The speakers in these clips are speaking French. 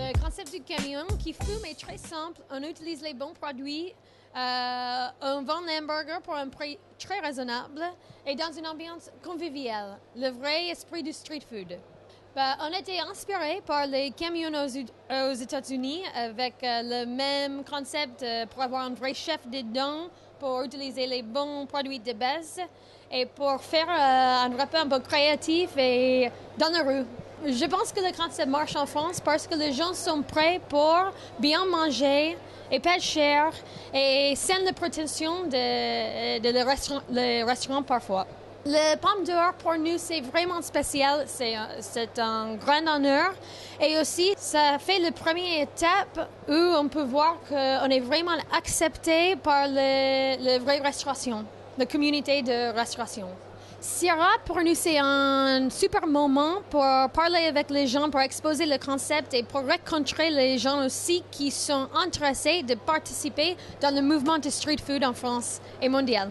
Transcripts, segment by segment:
Le concept du camion qui fume est très simple. On utilise les bons produits. On vend l'hamburger pour un prix très raisonnable et dans une ambiance conviviale. Le vrai esprit du street food. On a été inspiré par les camions aux États-Unis avec le même concept pour avoir un vrai chef dedans, pour utiliser les bons produits de base et pour faire un repas un peu créatif et dans la rue. Je pense que le concept marche en France parce que les gens sont prêts pour bien manger et pas cher et sans la prétention de le restaurant parfois. Le Palme d'Or pour nous c'est vraiment spécial, c'est un grand honneur et aussi ça fait la première étape où on peut voir qu'on est vraiment accepté par la vraie restauration, la communauté de restauration. Sierra, pour nous, c'est un super moment pour parler avec les gens, pour exposer le concept et pour rencontrer les gens aussi qui sont intéressés de participer dans le mouvement de street food en France et mondial.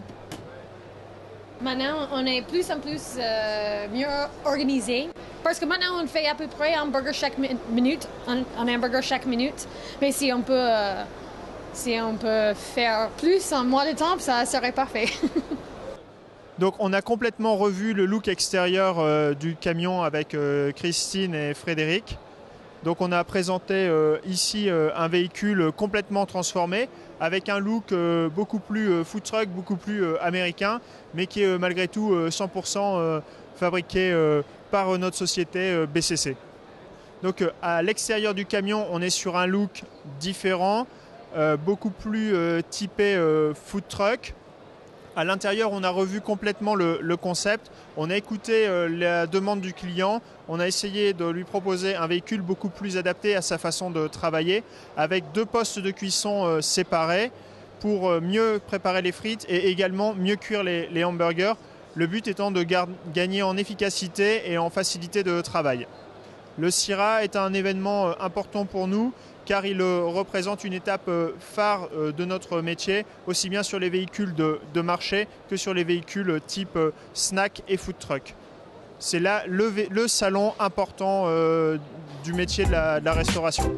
Maintenant, on est plus en plus mieux organisé parce que maintenant, on fait à peu près un hamburger chaque minute, un hamburger chaque minute. Mais si on peut faire plus en moins de temps, ça serait parfait. Donc on a complètement revu le look extérieur du camion avec Christine et Frédéric. Donc on a présenté ici un véhicule complètement transformé avec un look beaucoup plus food truck, beaucoup plus américain, mais qui est malgré tout 100% fabriqué par notre société BCC. Donc à l'extérieur du camion, on est sur un look différent, beaucoup plus typé food truck. À l'intérieur, on a revu complètement le concept. On a écouté la demande du client. On a essayé de lui proposer un véhicule beaucoup plus adapté à sa façon de travailler, avec 2 postes de cuisson séparés pour mieux préparer les frites et également mieux cuire les hamburgers. Le but étant de gagner en efficacité et en facilité de travail. Le Sierra est un événement important pour nous car il représente une étape phare de notre métier, aussi bien sur les véhicules de marché que sur les véhicules type snack et food truck. C'est là le salon important du métier de la restauration.